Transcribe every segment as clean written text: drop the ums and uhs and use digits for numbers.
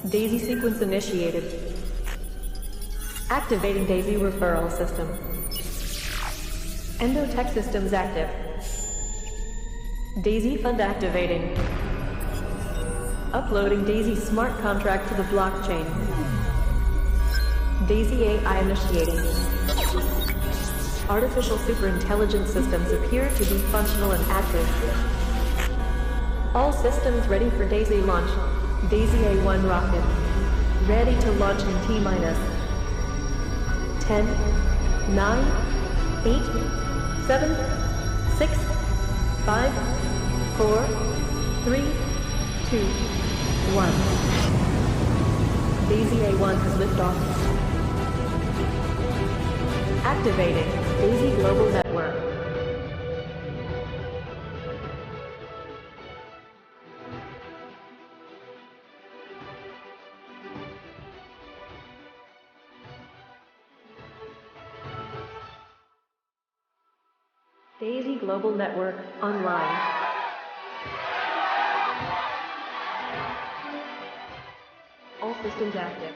Daisy sequence initiated. Activating Daisy referral system. Endotech systems active. DaisyFund activating. Uploading Daisy smart contract to the blockchain. Daisy AI initiating. Artificial superintelligence systems appear to be functional and active. All systems ready for Daisy launch. Daisy A1 rocket. Ready to launch in T-minus 10, 9, 8, 7, 6, 5, 4, 3, 2, 1. Daisy A1 has liftoff. Activating DaisyGlobal network. DaisyGlobal network online. All systems active.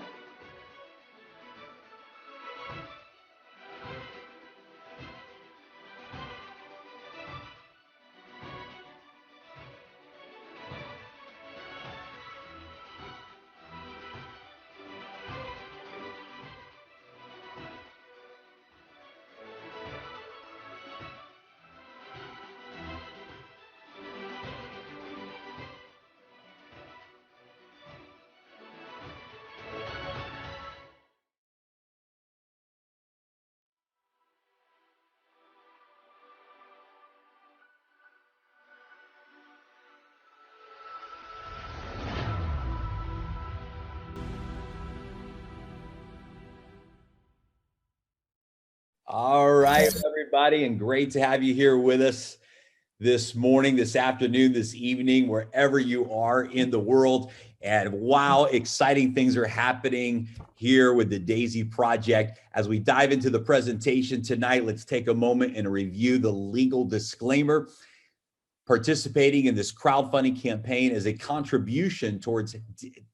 All right, everybody, and great to have you here with us this morning, this afternoon, this evening, wherever you are in the world. And wow, exciting things are happening here with the Daisy project. As we dive into the presentation tonight, let's take a moment and review the legal disclaimer. Participating in this crowdfunding campaign is a contribution towards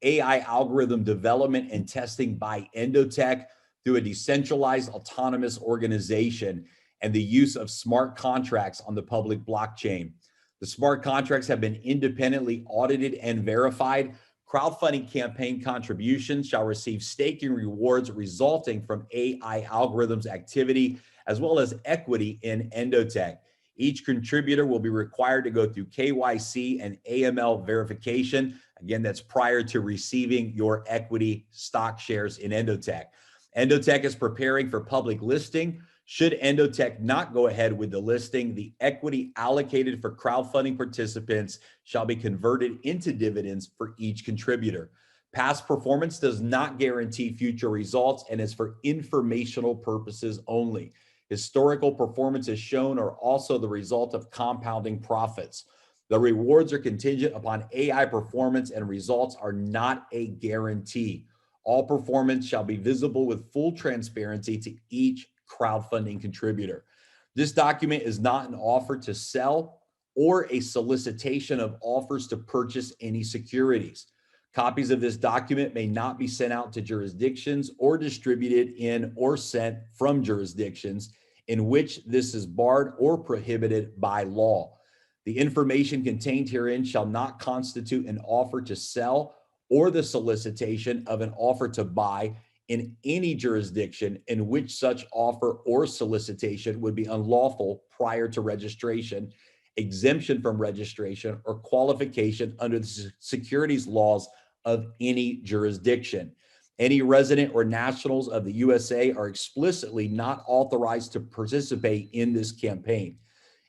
AI algorithm development and testing by Endotech through a decentralized autonomous organization and the use of smart contracts on the public blockchain. The smart contracts have been independently audited and verified. Crowdfunding campaign contributions shall receive staking rewards resulting from AI algorithms activity, as well as equity in Endotech. Each contributor will be required to go through KYC and AML verification. Again, that's prior to receiving your equity stock shares in Endotech. Endotech is preparing for public listing. Should Endotech not go ahead with the listing, the equity allocated for crowdfunding participants shall be converted into dividends for each contributor. Past performance does not guarantee future results and is for informational purposes only. Historical performance as shown are also the result of compounding profits. The rewards are contingent upon AI performance and results are not a guarantee. All performance shall be visible with full transparency to each crowdfunding contributor. This document is not an offer to sell or a solicitation of offers to purchase any securities. Copies of this document may not be sent out to jurisdictions or distributed in or sent from jurisdictions in which this is barred or prohibited by law. The information contained herein shall not constitute an offer to sell or the solicitation of an offer to buy in any jurisdiction in which such offer or solicitation would be unlawful prior to registration, exemption from registration, or qualification under the securities laws of any jurisdiction. Any resident or nationals of the USA are explicitly not authorized to participate in this campaign.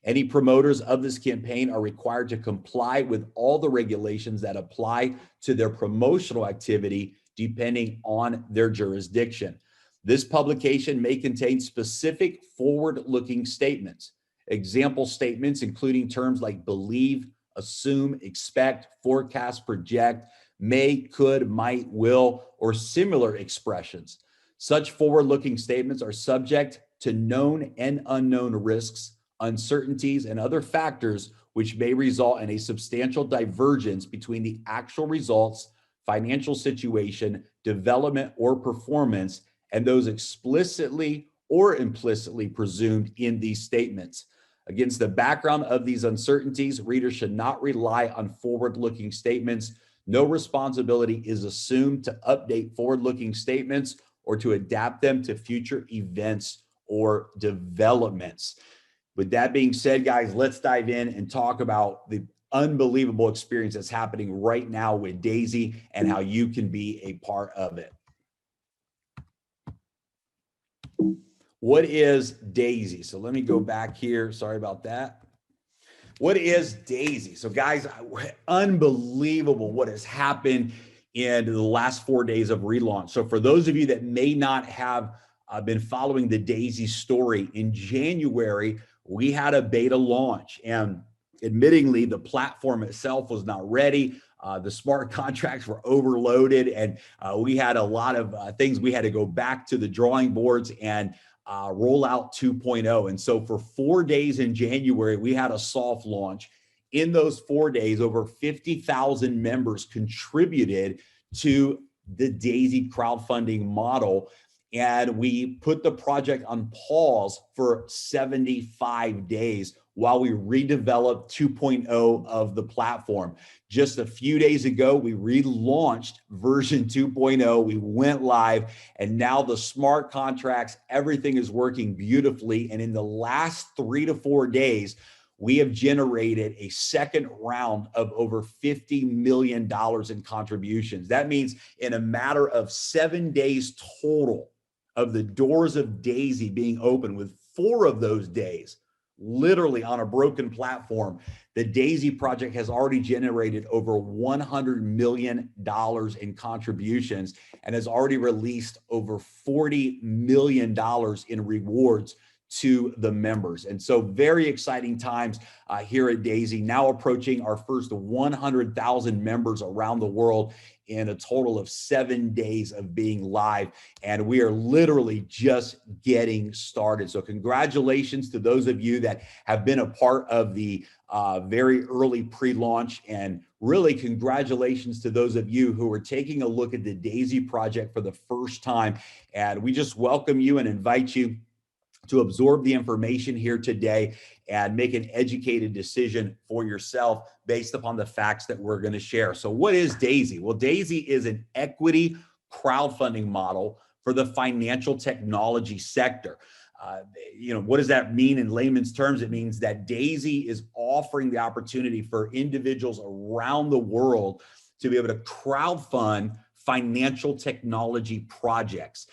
Any promoters of this campaign are required to comply with all the regulations that apply to their promotional activity depending on their jurisdiction. This publication may contain specific forward-looking statements. Example statements including terms like believe, assume, expect, forecast, project, may, could, might, will, or similar expressions. Such forward-looking statements are subject to known and unknown risks, uncertainties, and other factors which may result in a substantial divergence between the actual results, financial situation, development, or performance, and those explicitly or implicitly presumed in these statements. Against the background of these uncertainties, readers should not rely on forward-looking statements. No responsibility is assumed to update forward-looking statements or to adapt them to future events or developments. With that being said, guys, let's dive in and talk about the unbelievable experience that's happening right now with Daisy and how you can be a part of it. What is Daisy? So let me go back here. Sorry about that. What is Daisy? So guys, unbelievable what has happened in the last 4 days of relaunch. So for those of you that may not have been following the Daisy story, in January, we had a beta launch, and admittingly, the platform itself was not ready. The smart contracts were overloaded, and we had a lot of things we had to go back to the drawing boards and roll out 2.0. And so for 4 days in January, we had a soft launch. In those 4 days, over 50,000 members contributed to the Daisy crowdfunding model. And we put the project on pause for 75 days while we redeveloped 2.0 of the platform. Just a few days ago, we relaunched version 2.0. We went live, and now the smart contracts, everything is working beautifully. And in the last 3 to 4 days, we have generated a second round of over $50 million in contributions. That means in a matter of 7 days total of the doors of Daisy being open, with 4 of those days literally on a broken platform, the Daisy project has already generated over $100 million in contributions and has already released over $40 million in rewards to the members. And so very exciting times here at Daisy, now approaching our first 100,000 members around the world in a total of 7 days of being live. And we are literally just getting started. So congratulations to those of you that have been a part of the very early pre-launch, and really congratulations to those of you who are taking a look at the Daisy project for the first time. And we just welcome you and invite you to absorb the information here today and make an educated decision for yourself based upon the facts that we're going to share. So what is Daisy? Well, Daisy is an equity crowdfunding model for the financial technology sector. What does that mean in layman's terms? It means that Daisy is offering the opportunity for individuals around the world to be able to crowdfund financial technology projects.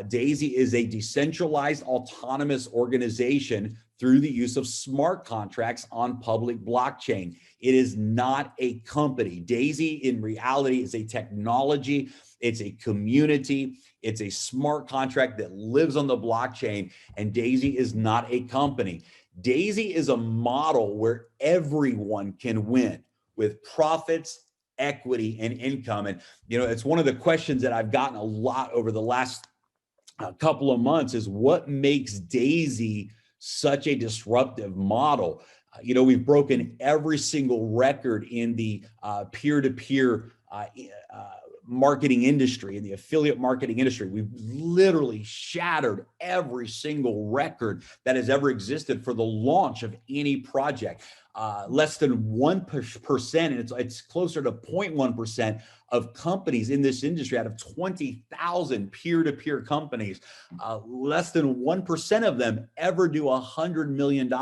Daisy is a decentralized autonomous organization through the use of smart contracts on public blockchain. It is not a company. Daisy in reality is a technology. It's a community. It's a smart contract that lives on the blockchain, and Daisy is not a company. Daisy is a model where everyone can win with profits, equity, and income. And, it's one of the questions that I've gotten a lot over the last couple of months is what makes Daisy such a disruptive model? We've broken every single record in the peer-to-peer marketing industry, in the affiliate marketing industry. We've literally shattered every single record that has ever existed for the launch of any project. Less than 1%, and it's closer to 0.1% of companies in this industry out of 20,000 peer-to-peer companies. Less than 1% of them ever do $100 million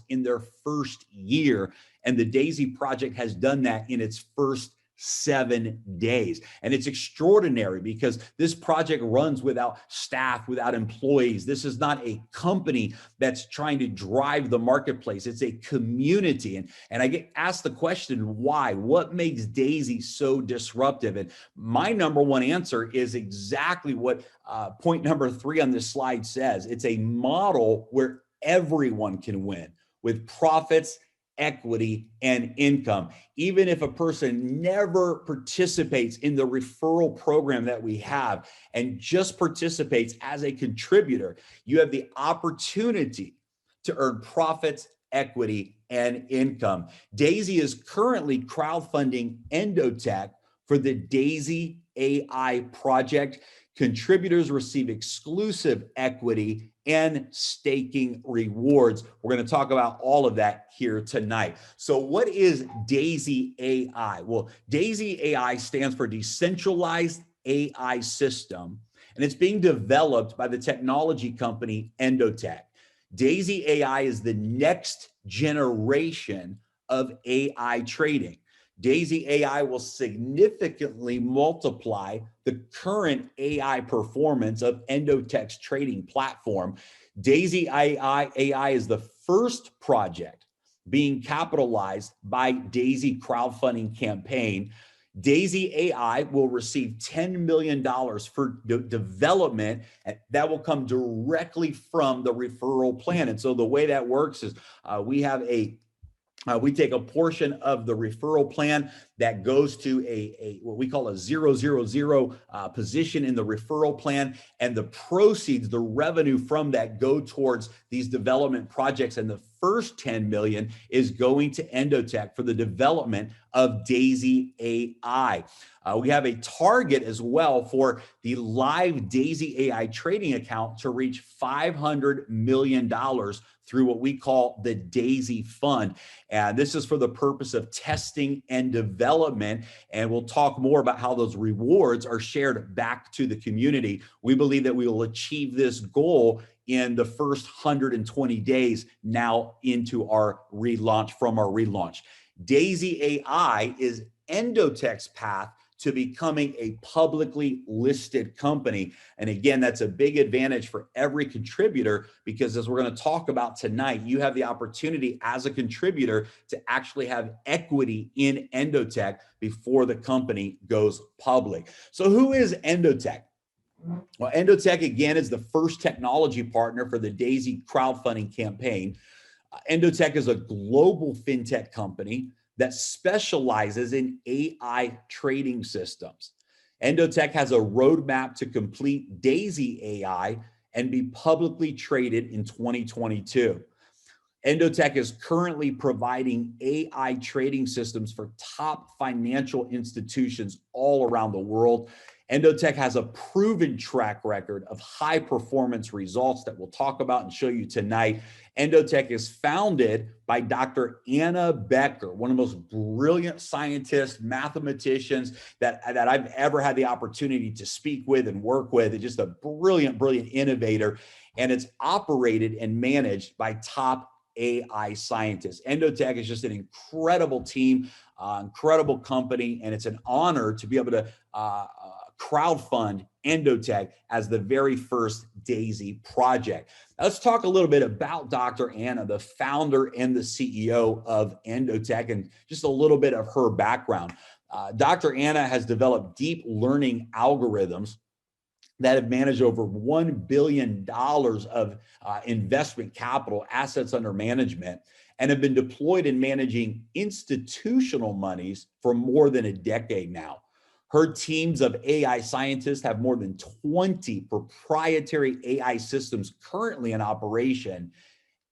in their first year. And the Daisy project has done that in its first 7 days. And it's extraordinary because this project runs without staff, without employees. This is not a company that's trying to drive the marketplace. It's a community. And I get asked the question, why? What makes Daisy so disruptive? And my number one answer is exactly what point number 3 on this slide says. It's a model where everyone can win with profits, equity, and income. Even if a person never participates in the referral program that we have and just participates as a contributor, you have the opportunity to earn profits, equity, and income. Daisy is currently crowdfunding Endotech For the Daisy AI project, contributors receive exclusive equity and staking rewards. We're going to talk about all of that here tonight. So what is Daisy AI? Well, Daisy AI stands for Decentralized AI System, and it's being developed by the technology company Endotech. Daisy AI is the next generation of AI trading. Daisy AI will significantly multiply the current AI performance of Endotech's trading platform. Daisy AI is the first project being capitalized by Daisy crowdfunding campaign. Daisy AI will receive $10 million for development that will come directly from the referral plan. And so the way that works is we take a portion of the referral plan that goes to a what we call a 000 position in the referral plan, and the proceeds, the revenue from that, go towards these development projects. And the first 10 million is going to Endotech for the development of Daisy AI. We have a target as well for the live Daisy AI trading account to reach $500 million through what we call the Daisyfund. And this is for the purpose of testing and development. And we'll talk more about how those rewards are shared back to the community. We believe that we will achieve this goal in the first 120 days now into our relaunch, from our relaunch. Daisy AI is Endotech's path to becoming a publicly listed company. And again, that's a big advantage for every contributor, because as we're going to talk about tonight, you have the opportunity as a contributor to actually have equity in Endotech before the company goes public. So who is Endotech? Well, Endotech, again, is the first technology partner for the Daisy crowdfunding campaign. Endotech is a global fintech company that specializes in AI trading systems. Endotech has a roadmap to complete Daisy AI and be publicly traded in 2022. Endotech is currently providing AI trading systems for top financial institutions all around the world. Endotech has a proven track record of high performance results that we'll talk about and show you tonight. Endotech is founded by Dr. Anna Becker, one of the most brilliant scientists, mathematicians that I've ever had the opportunity to speak with and work with. Just a brilliant, brilliant innovator. And it's operated and managed by top AI scientists. Endotech is just an incredible team, incredible company, and it's an honor to be able to crowdfund Endotech as the very first Daisy project. Now, let's talk a little bit about Dr. Anna, the founder and the CEO of Endotech, and just a little bit of her background. Dr. Anna has developed deep learning algorithms that have managed over $1 billion of investment capital, assets under management, and have been deployed in managing institutional monies for more than a decade now. Her teams of AI scientists have more than 20 proprietary AI systems currently in operation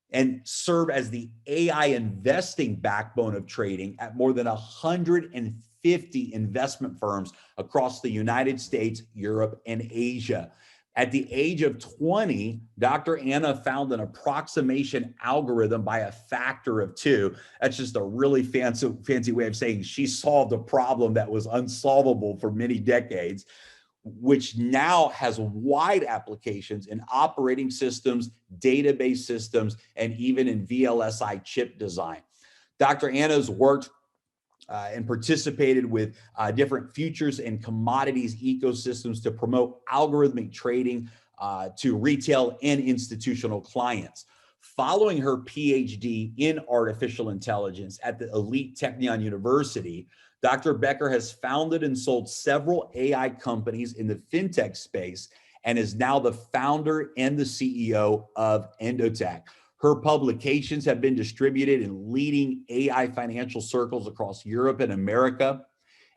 and serve as the AI investing backbone of trading at more than 150 investment firms across the United States, Europe, and Asia. At the age of 20, Dr. Anna found an approximation algorithm by a factor of 2. That's just a really fancy way of saying she solved a problem that was unsolvable for many decades, which now has wide applications in operating systems, database systems, and even in VLSI chip design. Dr. Anna's worked and participated with different futures and commodities ecosystems to promote algorithmic trading to retail and institutional clients. Following her PhD in artificial intelligence at the elite Technion University, Dr. Becker has founded and sold several AI companies in the fintech space and is now the founder and the CEO of Endotech. Her publications have been distributed in leading AI financial circles across Europe and America,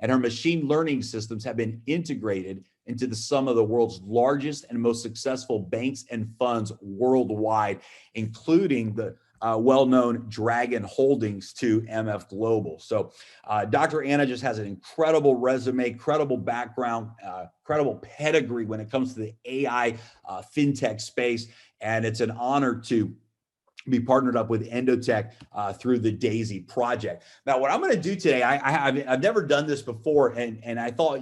and her machine learning systems have been integrated into some of the world's largest and most successful banks and funds worldwide, including the well-known Dragon Holdings to MF Global. So Dr. Anna just has an incredible resume, credible background, credible pedigree when it comes to the AI fintech space. And it's an honor to be partnered up with Endotech through the Daisy project. Now, what I'm going to do today, I've never done this before, and I thought,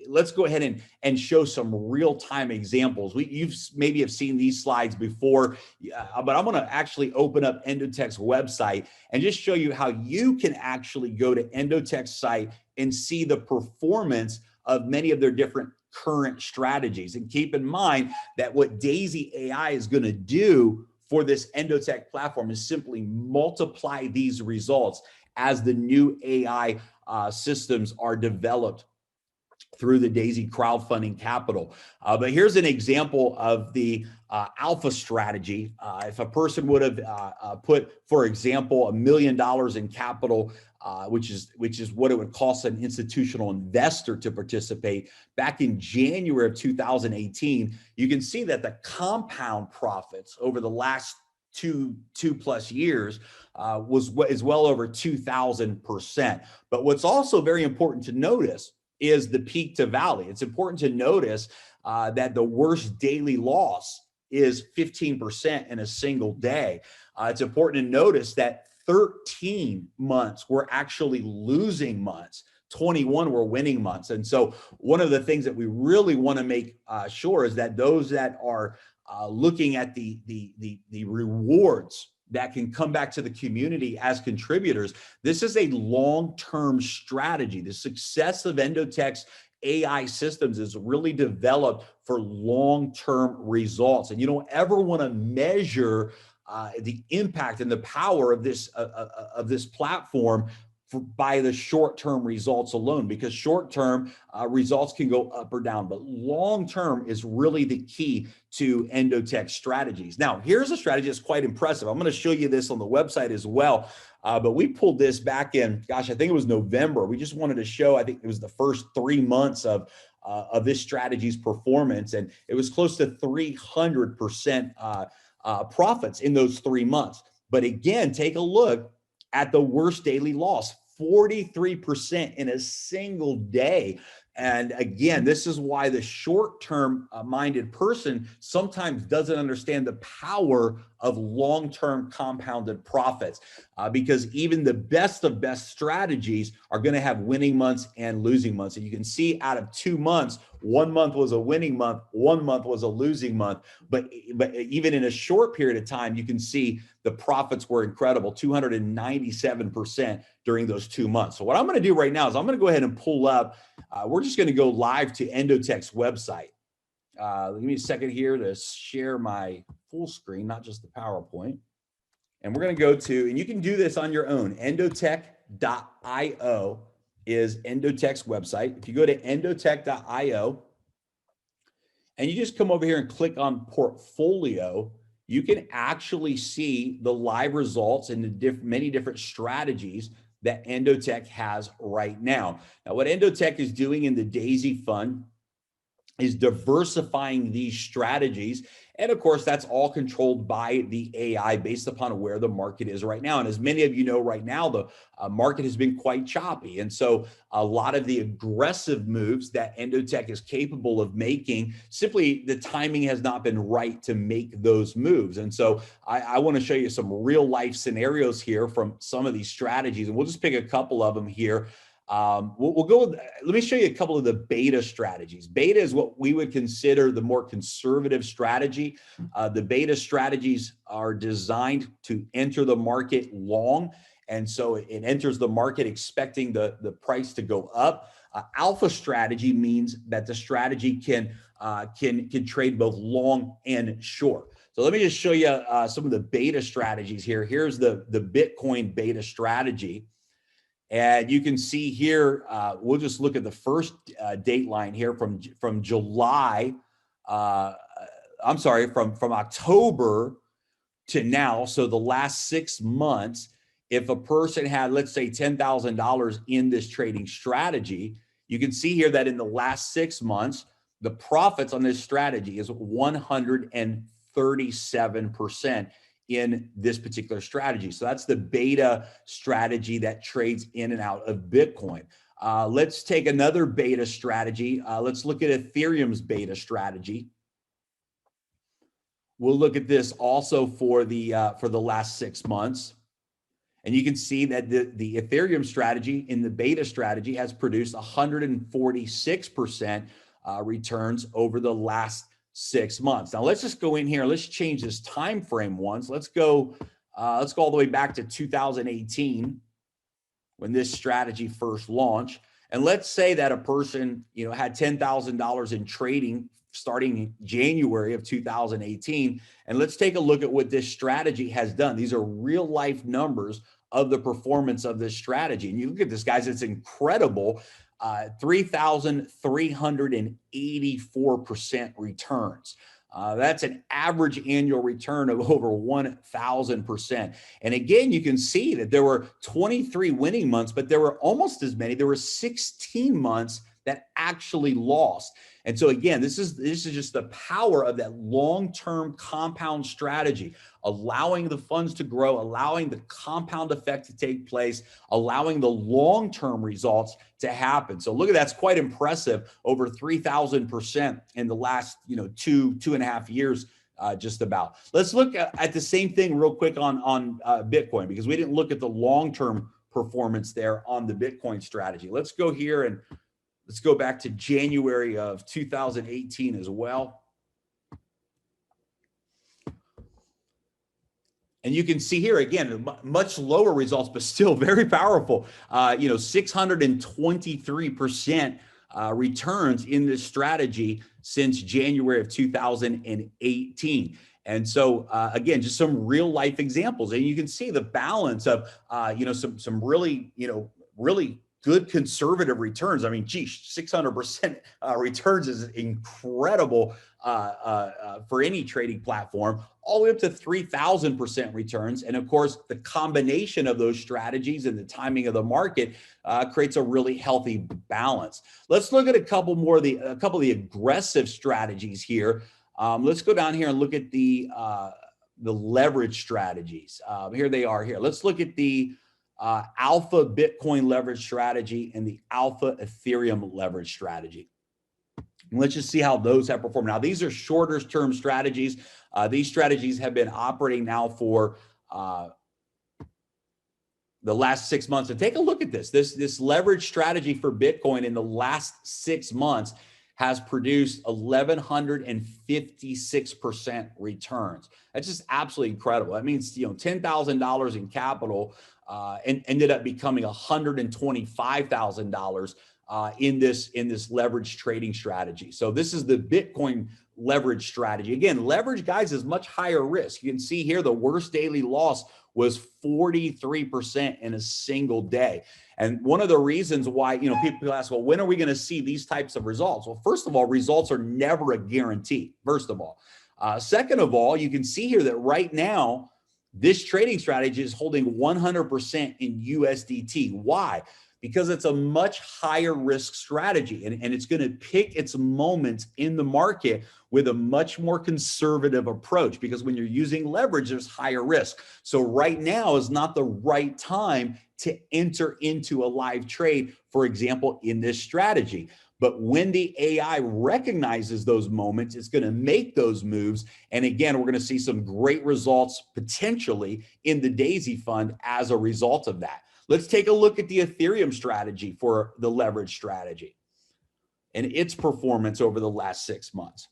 let's go ahead and show some real-time examples. You've maybe have seen these slides before, but I'm going to actually open up Endotech's website and just show you how you can actually go to Endotech's site and see the performance of many of their different current strategies. And keep in mind that what Daisy AI is going to do for this Endotech platform is simply multiply these results as the new AI systems are developed through the Daisy crowdfunding capital. But here's an example of the alpha strategy. If a person would have put, for example, $1 million in capital, which is what it would cost an institutional investor to participate back in January of 2018, you can see that the compound profits over the last two plus years is well over 2,000%. But what's also very important to notice is the peak to valley. It's important to notice that the worst daily loss is 15% in a single day. It's important to notice that 13 months were actually losing months. 21 were winning months. And so one of the things that we really want to make sure is that those that are looking at the rewards that can come back to the community as contributors, this is a long-term strategy. The success of Endotech's AI systems is really developed for long-term results. And you don't ever want to measure the impact and the power of this platform by the short-term results alone, because short-term results can go up or down, but long-term is really the key to Endotech strategies. Now, here's a strategy that's quite impressive. I'm going to show you this on the website as well, but we pulled this back in, gosh, I think it was November. We just wanted to show, I think it was the first 3 months of this strategy's performance, and it was close to 300% profits in those 3 months. But again, take a look at the worst daily loss, 43% in a single day. And again, this is why the short-term minded person sometimes doesn't understand the power of long-term compounded profits, because even the best of best strategies are going to have winning months and losing months. And you can see out of 2 months, 1 month was a winning month, 1 month was a losing month. But even in a short period of time, you can see the profits were incredible, 297% during those 2 months. So what I'm going to do right now is I'm going to go ahead and pull up, we're just going to go live to Endotech's website. Give me a second here to share my full screen, not just the PowerPoint. And we're going to go to, and you can do this on your own, Endotech.io is Endotech's website. If you go to Endotech.io and you just come over here and click on portfolio, you can actually see the live results and the many different strategies that Endotech has right now. Now, what Endotech is doing in the Daisy Fund is diversifying these strategies. And of course, that's all controlled by the AI based upon where the market is right now. And as many of you know right now, the market has been quite choppy. And so a lot of the aggressive moves that Endotech is capable of making, simply the timing has not been right to make those moves. And so I want to show you some real life scenarios here from some of these strategies. And we'll just pick a couple of them here. We'll go with, let me show you a couple of the beta strategies. Beta is what we would consider the more conservative strategy. The beta strategies are designed to enter the market long. And so it enters the market expecting the price to go up. Alpha strategy means that the strategy can trade both long and short. So let me just show you some of the beta strategies here. Here's the Bitcoin beta strategy. And you can see here, we'll just look at the first date line here from July, I'm sorry, from October to now. So the last 6 months, if a person had, let's say, $10,000 in this trading strategy, you can see here that in the last 6 months, the profits on this strategy is 137% in this particular strategy. So that's the beta strategy that trades in and out of Bitcoin. Let's take another beta strategy. Let's look at Ethereum's beta strategy. We'll look at this also for the last 6 months. And you can see that the Ethereum strategy in the beta strategy has produced 146% returns over the last 6 months. Now let's just go in here. Let's change this time frame once. Let's go all the way back to 2018 when this strategy first launched. And let's say that a person, had $10,000 in trading starting in January of 2018. And let's take a look at what this strategy has done. These are real life numbers of the performance of this strategy. And you look at this, guys, it's incredible. 3,384% returns. That's an average annual return of over 1,000%. And again, you can see that there were 23 winning months, but there were almost as many. There were 16 months that actually lost. And so again, this is just the power of that long-term compound strategy, allowing the funds to grow, allowing the compound effect to take place, allowing the long-term results to happen. So look at that's quite impressive, over 3,000% in the last, 2.5 years, just about. Let's look at the same thing real quick on Bitcoin, because we didn't look at the long-term performance there on the Bitcoin strategy. Let's go here and let's go back to January of 2018 as well. And you can see here, again, much lower results, but still very powerful. 623% returns in this strategy since January of 2018. And so, again, just some real life examples. And you can see the balance of, some really, really good conservative returns. I mean, geez, 600% returns is incredible for any trading platform, all the way up to 3,000% returns. And of course, the combination of those strategies and the timing of the market creates a really healthy balance. Let's look at a couple of the aggressive strategies here. Let's go down here and look at the leverage strategies. Here they are here. Let's look at the alpha Bitcoin leverage strategy and the alpha Ethereum leverage strategy. And let's just see how those have performed. Now, these are shorter term strategies. These strategies have been operating now for the last 6 months. And take a look at this leverage strategy for Bitcoin in the last 6 months has produced 1,156% returns. That's just absolutely incredible. That means, $10,000 in capital and ended up becoming $125,000 in this leverage trading strategy. So this is the Bitcoin leverage strategy. Again, leverage, guys, is much higher risk. You can see here the worst daily loss was 43% in a single day. And one of the reasons why, people ask, well, when are we going to see these types of results? Well, first of all, results are never a guarantee, first of all. Second of all, you can see here that right now, this trading strategy is holding 100% in USDT. Why? Because it's a much higher risk strategy, and it's going to pick its moments in the market with a much more conservative approach, because when you're using leverage, there's higher risk. So right now is not the right time to enter into a live trade, for example, in this strategy. But when the AI recognizes those moments, it's going to make those moves. And again, we're going to see some great results potentially in the Daisy Fund as a result of that. Let's take a look at the Ethereum strategy for the leverage strategy and its performance over the last 6 months.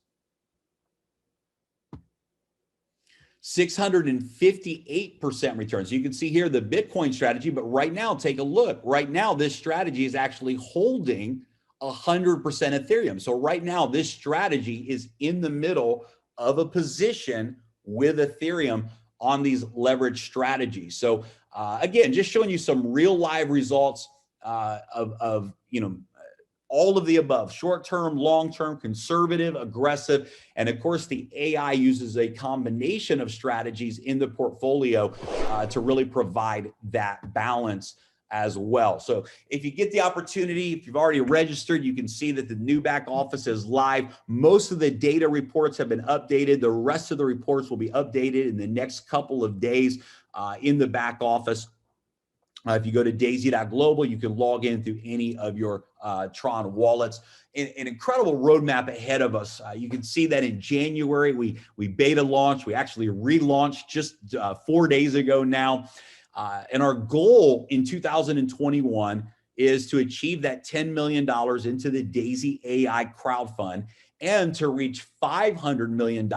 658% returns. So you can see here the Bitcoin strategy, but right now, take a look. Right now, this strategy is actually holding 100% Ethereum. So right now, this strategy is in the middle of a position with Ethereum on these leverage strategies. So again, just showing you some real live results of all of the above: short-term, long-term, conservative, aggressive. And of course, the AI uses a combination of strategies in the portfolio to really provide that balance as well. So if you get the opportunity, if you've already registered, you can see that the new back office is live. Most of the data reports have been updated. The rest of the reports will be updated in the next couple of days in the back office. If you go to daisy.global, you can log in through any of your Tron wallets. An incredible roadmap ahead of us. You can see that in January, we beta launched. We actually relaunched just 4 days ago now. And our goal in 2021 is to achieve that $10 million into the Daisy AI crowd fund and to reach $500 million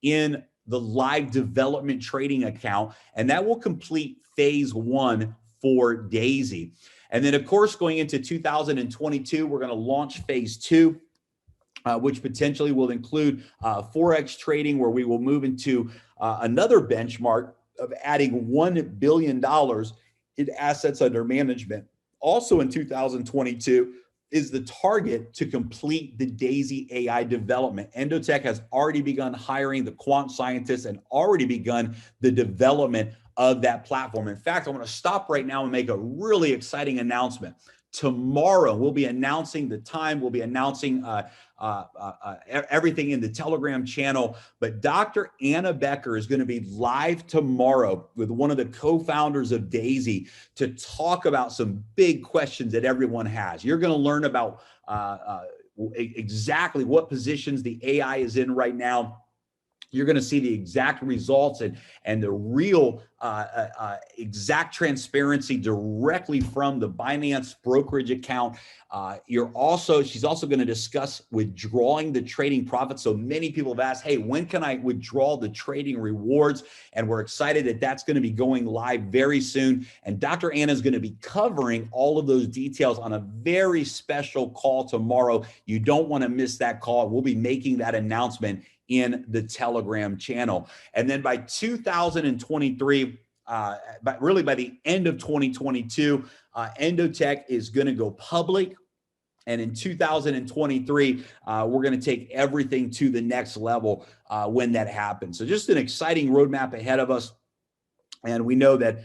in the live development trading account. And that will complete phase 1 for Daisy. And then, of course, going into 2022, we're going to launch phase 2. Which potentially will include Forex trading, where we will move into another benchmark of adding $1 billion in assets under management. Also in 2022 is the target to complete the Daisy AI development. Endotech has already begun hiring the quant scientists and already begun the development of that platform. In fact, I want to stop right now and make a really exciting announcement. Tomorrow, we'll be announcing the time. We'll be announcing everything in the Telegram channel. But Dr. Anna Becker is going to be live tomorrow with one of the co-founders of Daisy to talk about some big questions that everyone has. You're going to learn about exactly what positions the AI is in right now. You're going to see the exact results and the real exact transparency directly from the Binance brokerage account. She's also going to discuss withdrawing the trading profits. So many people have asked, hey, when can I withdraw the trading rewards? And we're excited that that's going to be going live very soon. And Dr. Anna is going to be covering all of those details on a very special call tomorrow. You don't want to miss that call. We'll be making that announcement in the Telegram channel. And then by 2023, but really by the end of 2022, Endotech is going to go public. And in 2023, we're going to take everything to the next level when that happens. So just an exciting roadmap ahead of us. And we know that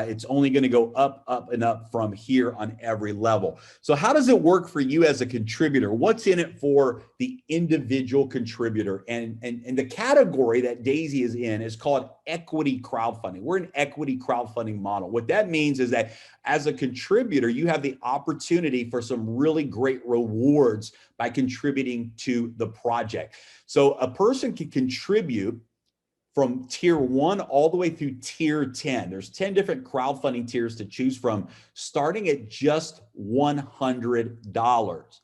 it's only going to go up, up, and up from here on every level. So how does it work for you as a contributor? What's in it for the individual contributor? And the category that Daisy is in is called equity crowdfunding. We're an equity crowdfunding model. What that means is that as a contributor, you have the opportunity for some really great rewards by contributing to the project. So a person can contribute from tier 1 all the way through tier 10. There's 10 different crowdfunding tiers to choose from, starting at just $100.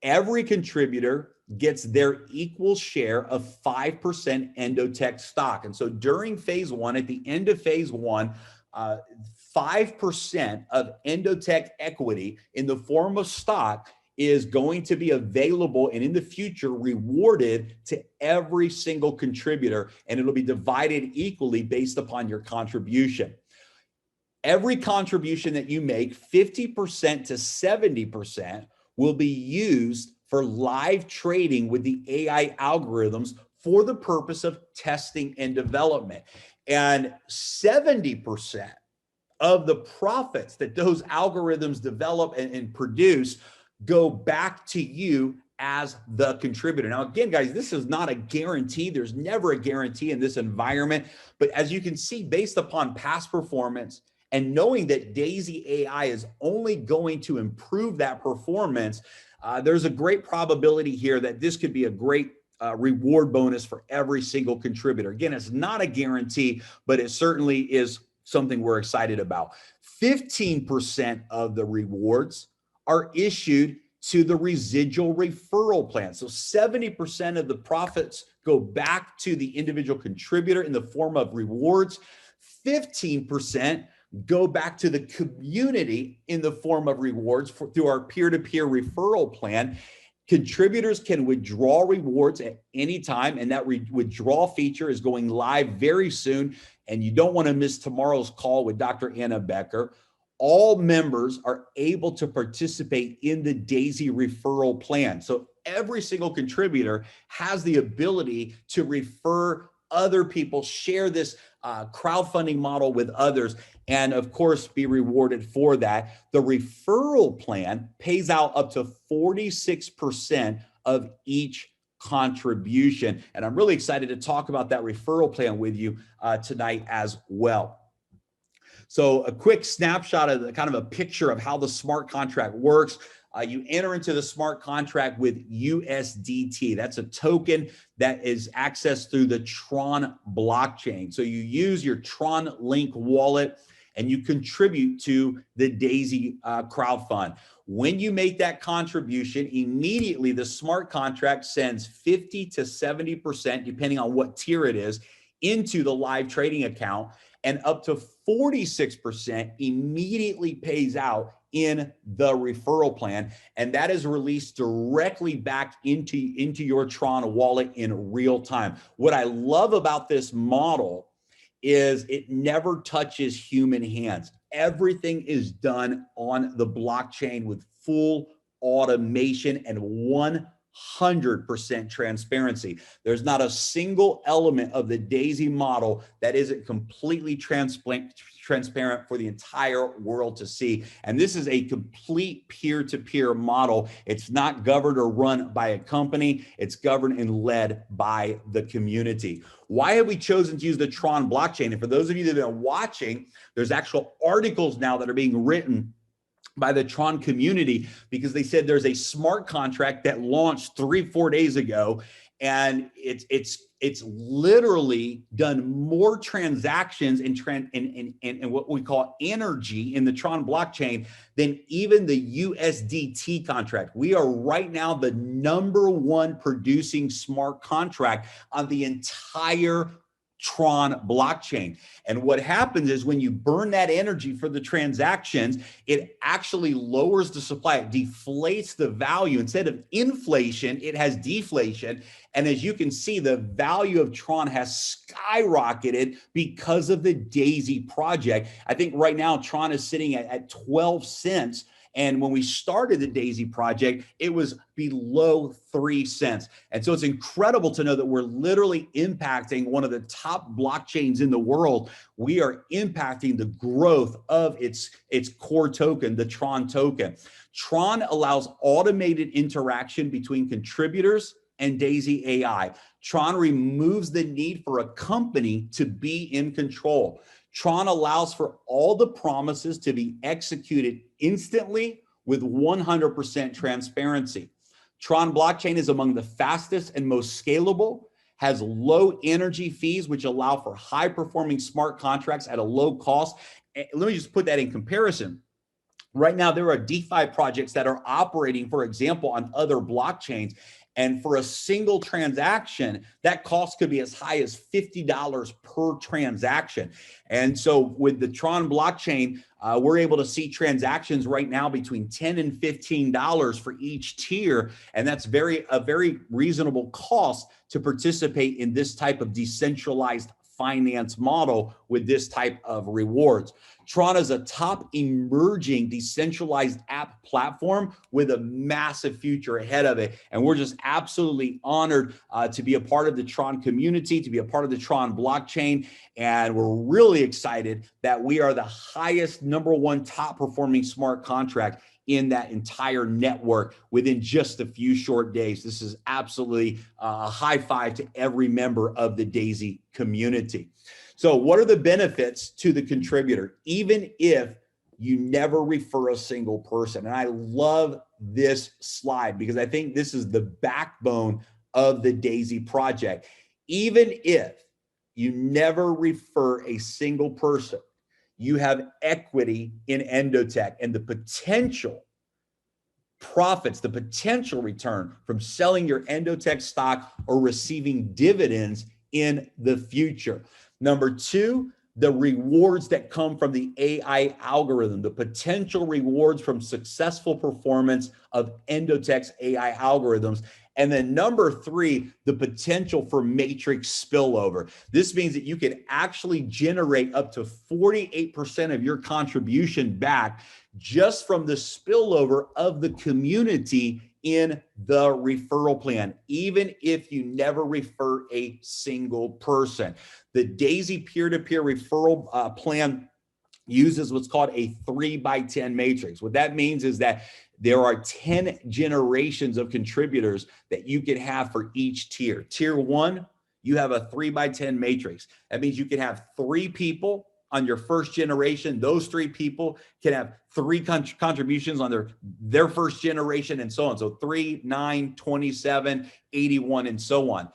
Every contributor gets their equal share of 5% Endotech stock. And so during phase 1, at the end of phase 1, 5% of Endotech equity in the form of stock is going to be available and in the future rewarded to every single contributor, and it'll be divided equally based upon your contribution. Every contribution that you make, 50% to 70%, will be used for live trading with the AI algorithms for the purpose of testing and development. And 70% of the profits that those algorithms develop and produce go back to you as the contributor. Now, again, guys, this is not a guarantee. There's never a guarantee in this environment. But as you can see, based upon past performance and knowing that Daisy AI is only going to improve that performance, there's a great probability here that this could be a great reward bonus for every single contributor. Again, it's not a guarantee, but it certainly is something we're excited about. 15% of the rewards are issued to the residual referral plan. So 70% of the profits go back to the individual contributor in the form of rewards. 15% go back to the community in the form of rewards through our peer-to-peer referral plan. Contributors can withdraw rewards at any time, and that withdrawal feature is going live very soon. And you don't want to miss tomorrow's call with Dr. Anna Becker. All members are able to participate in the Daisy referral plan. So every single contributor has the ability to refer other people, share this crowdfunding model with others. and of course be rewarded for that. The referral plan pays out up to 46% of each contribution. And I'm really excited to talk about that referral plan with you tonight as well. So a quick snapshot of the kind of a picture of how the smart contract works. You enter into the smart contract with USDT. That's a token that is accessed through the Tron blockchain. So you use your Tron Link wallet and you contribute to the Daisy Crowd Fund. When you make that contribution, immediately the smart contract sends 50 to 70%, depending on what tier it is, into the live trading account, and up to 46% immediately pays out in the referral plan, and that is released directly back into your Tron wallet in real time. What I love about this model is it never touches human hands. Everything is done on the blockchain with full automation and 100% transparency. There's not a single element of the Daisy model that isn't completely transparent for the entire world to see. And this is a complete peer-to-peer model. It's not governed or run by a company. It's governed and led by the community. Why have we chosen to use the Tron blockchain? And for those of you that have been watching, there's actual articles now that are being written by the Tron community, because they said there's a smart contract that launched 3-4 days ago, and it's literally done more transactions and what we call energy in the Tron blockchain than even the USDT contract. We are right now the #1 producing smart contract on the entire Tron blockchain. And what happens is when you burn that energy for the transactions, it actually lowers the supply. It deflates the value. Instead of inflation, it has deflation. And as you can see, the value of Tron has skyrocketed because of the Daisy project. I think right now Tron is sitting at 12 cents. And when we started the Daisy project, it was below 3 cents. And so it's incredible to know that we're literally impacting one of the top blockchains in the world. We are impacting the growth of its core token, the Tron token. Tron allows automated interaction between contributors and Daisy AI. Tron removes the need for a company to be in control. Tron allows for all the promises to be executed instantly with 100% transparency. Tron blockchain is among the fastest and most scalable, has low energy fees, which allow for high performing smart contracts at a low cost. And let me just put that in comparison. Right now, there are DeFi projects that are operating, for example, on other blockchains. And for a single transaction, that cost could be as high as $50 per transaction. And so with the Tron blockchain, we're able to see transactions right now between $10 and $15 for each tier. And that's a very reasonable cost to participate in this type of decentralized finance model with this type of rewards. Tron is a top emerging decentralized app platform with a massive future ahead of it. And we're just absolutely honored to be a part of the Tron community, to be a part of the Tron blockchain. And we're really excited that we are the highest #1 top performing smart contract in that entire network within just a few short days. This is absolutely a high five to every member of the Daisy community. So what are the benefits to the contributor, even if you never refer a single person? And I love this slide because I think this is the backbone of the Daisy project. Even if you never refer a single person, you have equity in Endotech, and the potential profits, the potential return from selling your Endotech stock or receiving dividends in the future. Number 2, the rewards that come from the AI algorithm, the potential rewards from successful performance of Endotech's AI algorithms. And then number 3, the potential for matrix spillover. This means that you can actually generate up to 48% of your contribution back just from the spillover of the community in the referral plan, even if you never refer a single person. The Daisy peer-to-peer referral plan uses what's called a 3x10 matrix. What that means is that there are 10 generations of contributors that you can have for each tier. Tier 1, you have a 3x10 matrix. That means you can have 3 people on your first generation. Those 3 people can have 3 contributions on their first generation, and so on. So 3, 9, 27, 81, and so on.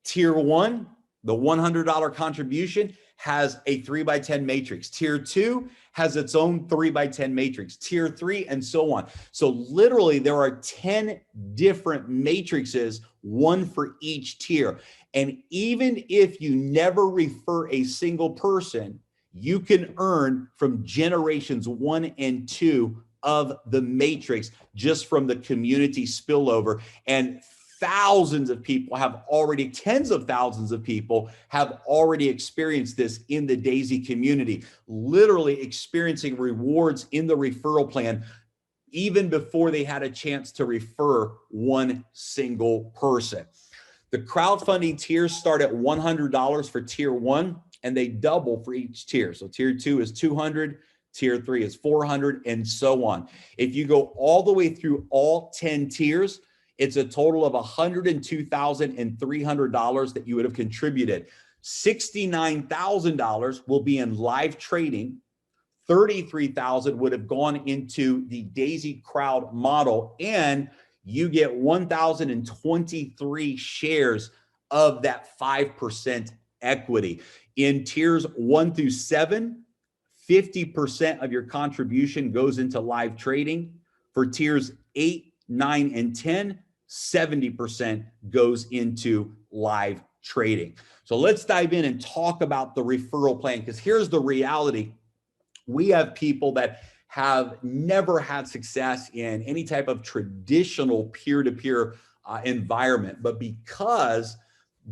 Tier 1, the $100 contribution, has a 3x10 matrix. Tier 2 has its own 3x10 matrix. Tier 3, and so on. So literally there are 10 different matrices, one for each tier. And even if you never refer a single person, you can earn from generations 1 and 2 of the matrix just from the community spillover. And thousands of people have already, tens of thousands of people have already experienced this in the Daisy community, literally experiencing rewards in the referral plan even before they had a chance to refer one single person. The crowdfunding tiers start at $100 for tier 1, and they double for each tier. So tier 2 is $200, tier 3 is $400, and so on. If you go all the way through all 10 tiers, it's a total of $102,300 that you would have contributed. $69,000 will be in live trading. $33,000 would have gone into the Daisycrowd model, and you get 1,023 shares of that 5% equity. In tiers 1 through 7, 50% of your contribution goes into live trading. For tiers 8, 9, and 10, 70% goes into live trading. So let's dive in and talk about the referral plan, because here's the reality. We have people that have never had success in any type of traditional peer-to-peer environment, but because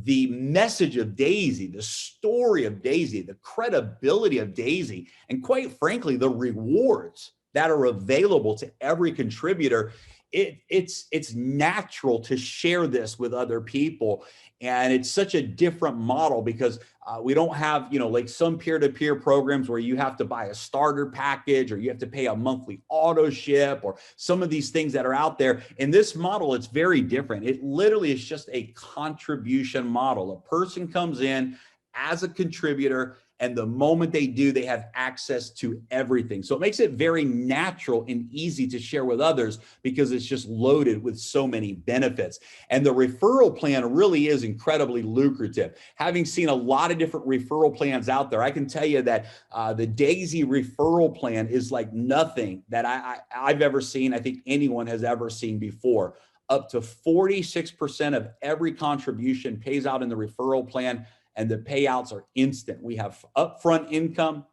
the message of Daisy, the story of Daisy, the credibility of Daisy, and quite frankly, the rewards that are available to every contributor, it's natural to share this with other people. And it's such a different model because we don't have, like some peer-to-peer programs where you have to buy a starter package or you have to pay a monthly auto ship or some of these things that are out there. In this model, it's very different. It literally is just a contribution model. A person comes in as a contributor, and the moment they do, they have access to everything. So it makes it very natural and easy to share with others because it's just loaded with so many benefits. And the referral plan really is incredibly lucrative. Having seen a lot of different referral plans out there, I can tell you that the Daisy referral plan is like nothing that I've ever seen. I think anyone has ever seen before. Up to 46% of every contribution pays out in the referral plan, and the payouts are instant. We have upfront income.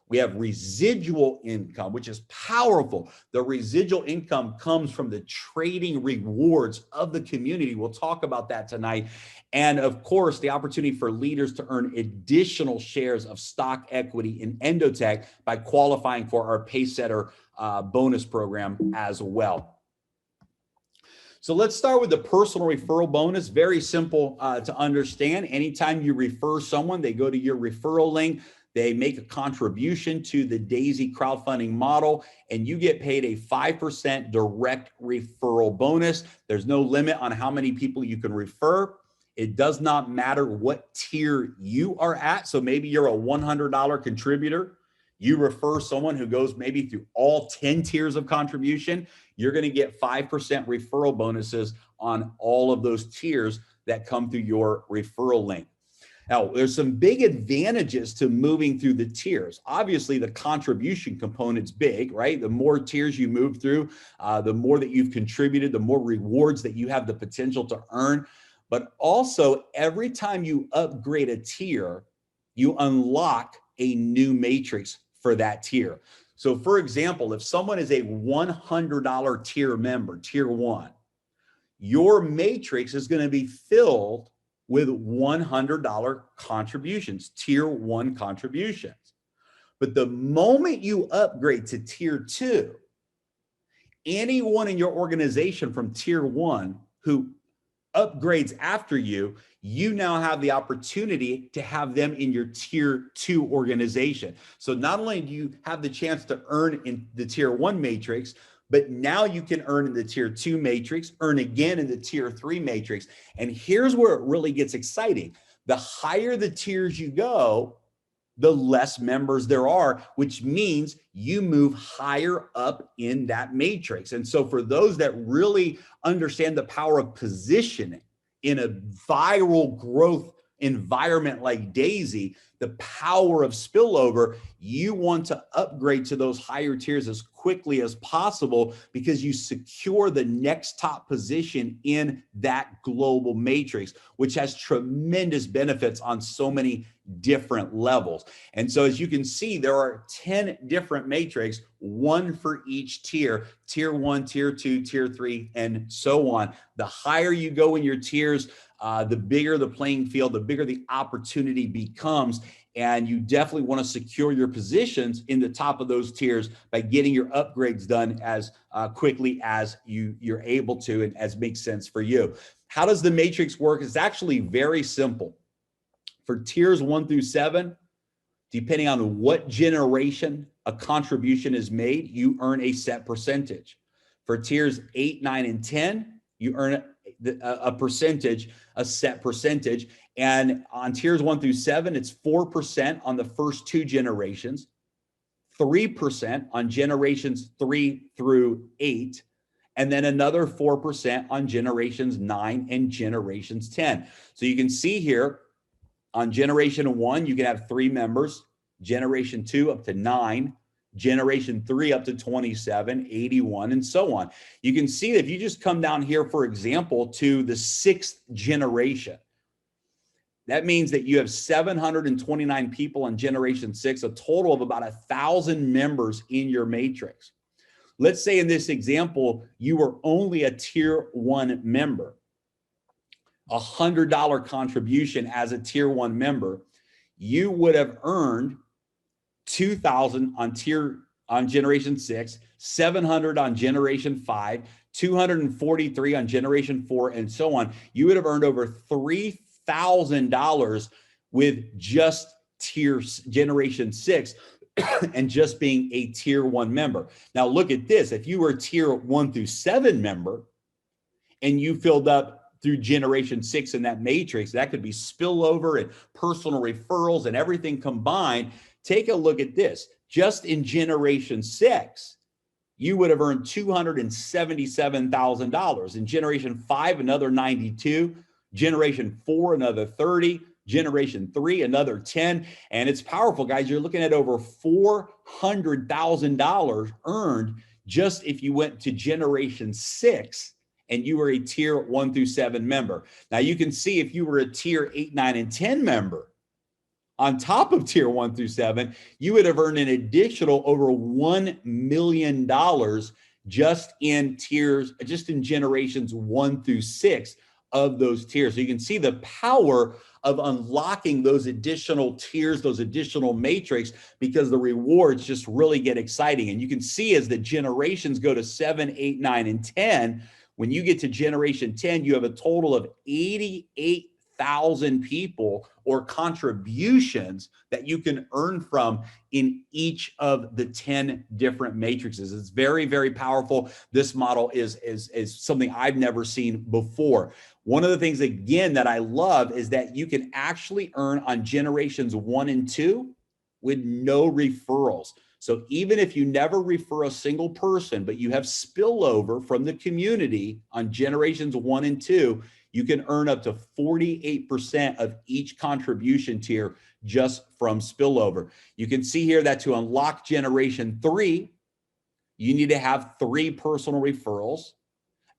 We have residual income, which is powerful. The residual income comes from the trading rewards of the community. We'll talk about that tonight. And of course, the opportunity for leaders to earn additional shares of stock equity in Endotech by qualifying for our Pacesetter bonus program as well. So let's start with the personal referral bonus. Very simple to understand. Anytime you refer someone, they go to your referral link, they make a contribution to the Daisy crowdfunding model, and you get paid a 5% direct referral bonus. There's no limit on how many people you can refer. It does not matter what tier you are at. So maybe you're a $100 contributor. You refer someone who goes maybe through all 10 tiers of contribution, you're going to get 5% referral bonuses on all of those tiers that come through your referral link. Now, there's some big advantages to moving through the tiers. Obviously, the contribution component's big, right? The more tiers you move through, the more that you've contributed, the more rewards that you have the potential to earn. But also, every time you upgrade a tier, you unlock a new matrix for that tier. So for example, if someone is a $100 tier member, tier 1, your matrix is going to be filled with $100 contributions, tier 1 contributions. But the moment you upgrade to tier 2, anyone in your organization from tier 1 who upgrades after you, you now have the opportunity to have them in your tier 2 organization. So not only do you have the chance to earn in the tier 1 matrix, but now you can earn in the tier 2 matrix, earn again in the tier 3 matrix. And here's where it really gets exciting. The higher the tiers you go, the less members there are, which means you move higher up in that matrix. And so for those that really understand the power of positioning in a viral growth environment like Daisy, the power of spillover, you want to upgrade to those higher tiers as quickly as possible because you secure the next top position in that global matrix, which has tremendous benefits on so many different levels. And so as you can see, there are 10 different matrix, one for each tier, tier 1, tier 2, tier 3, and so on. The higher you go in your tiers, the bigger the playing field, the bigger the opportunity becomes. And you definitely want to secure your positions in the top of those tiers by getting your upgrades done as quickly as you're able to and as makes sense for you. How does the matrix work? It's actually very simple. For tiers 1 through 7, depending on what generation a contribution is made, you earn a set percentage. For tiers 8, 9, and 10, you earn a percentage, a set percentage. And on tiers 1 through 7, it's 4% on the first 2 generations, 3% on generations 3 through 8, and then another 4% on generations 9 and generations 10. So you can see here on generation 1, you can have 3 members, generation 2 up to 9, generation 3 up to 27, 81, and so on. You can see that if you just come down here, for example, to the 6th generation, that means that you have 729 people on generation 6, a total of about 1,000 members in your matrix. Let's say in this example, you were only a tier 1 member, $100 contribution as a tier 1 member, you would have earned 2,000 on generation 6, 700 on generation 5, 243 on generation 4, and so on. You would have earned over $3,000 with just generation 6 and just being a tier 1 member. Now look at this. If you were a tier 1 through 7 member and you filled up through generation 6 in that matrix, that could be spillover and personal referrals and everything combined. Take a look at this. Just in generation 6, you would have earned $277,000. In generation 5, another 92, generation 4, another 30, generation 3, another 10. And it's powerful, guys. You're looking at over $400,000 earned just if you went to generation 6 and you were a tier 1 through 7 member. Now you can see if you were a tier 8, 9, and 10 member, on top of tier 1 through 7, you would have earned an additional over $1 million just in generations 1 through 6 of those tiers. So you can see the power of unlocking those additional tiers, those additional matrix, because the rewards just really get exciting. And you can see as the generations go to 7, 8, 9, and 10, when you get to generation 10, you have a total of 88,000 people or contributions that you can earn from in each of the 10 different matrices. It's very, very powerful. This model is something I've never seen before. One of the things, again, that I love is that you can actually earn on generations 1 and 2 with no referrals. So even if you never refer a single person, but you have spillover from the community on generations 1 and 2, you can earn up to 48% of each contribution tier just from spillover. You can see here that to unlock generation 3, you need to have 3 personal referrals.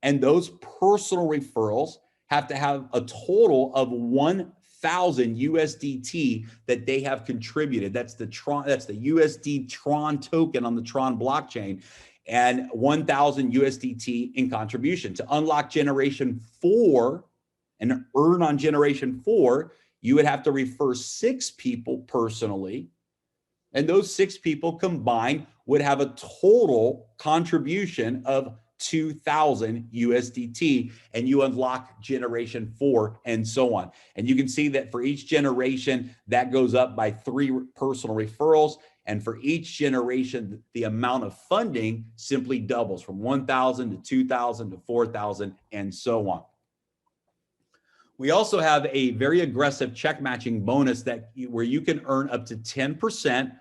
And those personal referrals have to have a total of 1,000 USDT that they have contributed. That's the Tron, that's the USD Tron token on the Tron blockchain, and 1,000 USDT in contribution. To unlock generation 4 and earn on generation 4, you would have to refer 6 people personally, and those 6 people combined would have a total contribution of 2,000 USDT, and you unlock generation 4 and so on. And you can see that for each generation, that goes up by 3 personal referrals. And for each generation, the amount of funding simply doubles from 1,000 to 2,000 to 4,000 and so on. We also have a very aggressive check matching bonus where you can earn up to 10%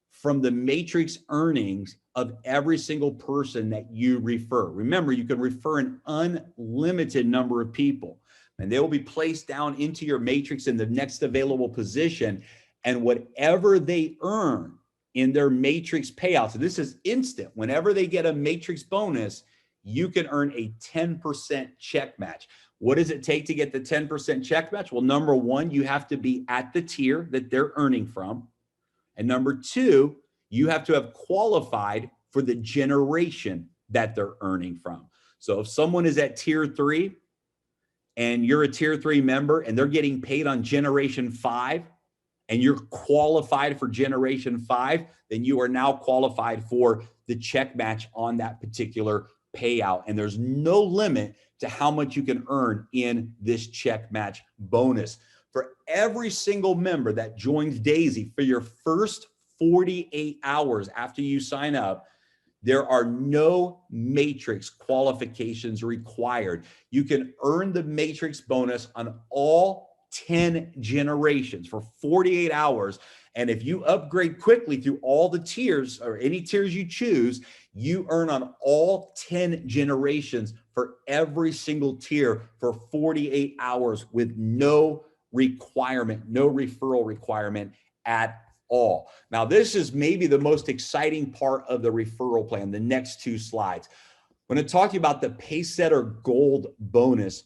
from the matrix earnings of every single person that you refer. Remember, you can refer an unlimited number of people, and they will be placed down into your matrix in the next available position. And whatever they earn in their matrix payouts, and this is instant, whenever they get a matrix bonus, you can earn a 10% check match. What does it take to get the 10% check match? Well, number one, you have to be at the tier that they're earning from. And number two, you have to have qualified for the generation that they're earning from. So if someone is at tier 3 and you're a tier 3 member and they're getting paid on generation 5 and you're qualified for generation 5, then you are now qualified for the check match on that particular payout. And there's no limit to how much you can earn in this check match bonus. For every single member that joins Daisy for your first 48 hours after you sign up, there are no matrix qualifications required. You can earn the matrix bonus on all 10 generations for 48 hours. And if you upgrade quickly through all the tiers or any tiers you choose, you earn on all 10 generations for every single tier for 48 hours with no requirement, no referral requirement at all. Now, this is maybe the most exciting part of the referral plan, the next 2 slides. I'm going to talk to you about the Pacesetter Gold bonus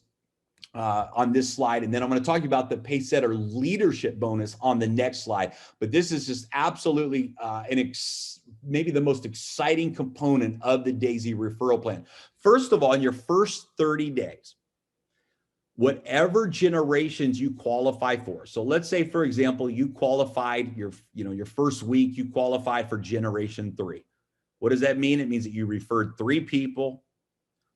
on this slide, and then I'm going to talk to you about the Pacesetter Leadership bonus on the next slide. But this is just absolutely maybe the most exciting component of the Daisy referral plan. First of all, in your first 30 days, whatever generations you qualify for. So let's say, for example, you qualified your first week, you qualified for generation 3. What does that mean? It means that you referred 3 people.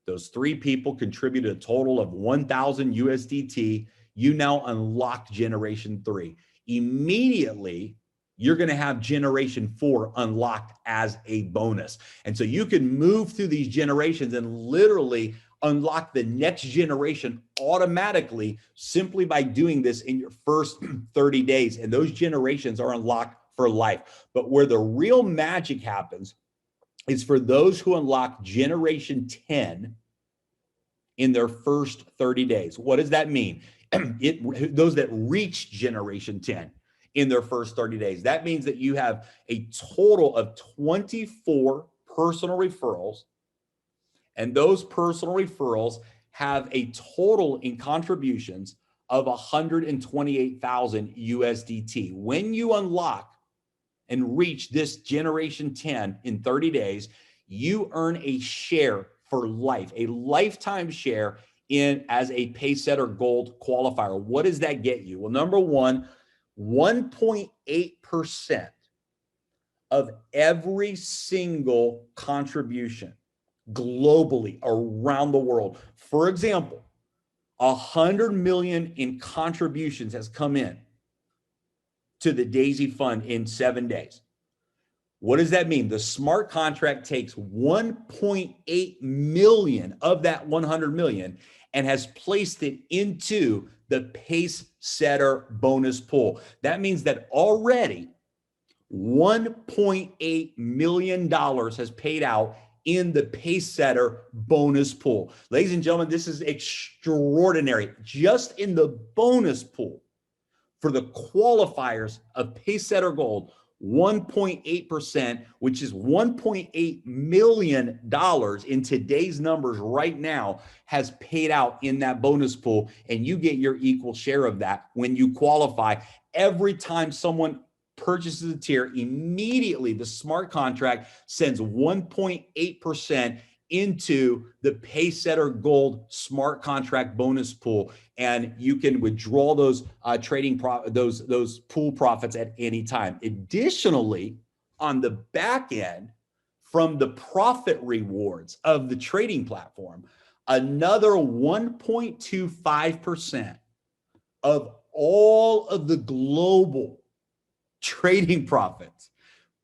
Those 3 people contributed a total of 1,000 USDT. You now unlock generation 3. Immediately, you're going to have generation 4 unlocked as a bonus. And so you can move through these generations and literally unlock the next generation automatically simply by doing this in your first 30 days. And those generations are unlocked for life. But where the real magic happens is for those who unlock generation 10 in their first 30 days. What does that mean? Those that reach generation 10 in their first 30 days. That means that you have a total of 24 personal referrals, and those personal referrals have a total in contributions of 128,000 USDT. When you unlock and reach this generation 10 in 30 days, you earn a share for life, a lifetime share as a Pacesetter Gold qualifier. What does that get you? Well, number one, 1.8% of every single contribution globally around the world. For example, 100 million in contributions has come in to the Daisy Fund in 7 days. What does that mean? The smart contract takes 1.8 million of that 100 million and has placed it into the Pacesetter bonus pool. That means that already $1.8 million has paid out in the Pacesetter bonus pool. Ladies and gentlemen, this is extraordinary. Just in the bonus pool for the qualifiers of Pacesetter Gold, 1.8%, which is $1.8 million in today's numbers right now, has paid out in that bonus pool, and you get your equal share of that when you qualify. Every time someone purchases a tier, immediately the smart contract sends 1.8% into the Pacesetter Gold smart contract bonus pool, and you can withdraw those those pool profits at any time. Additionally, on the back end, from the profit rewards of the trading platform, another 1.25% of all of the global trading profits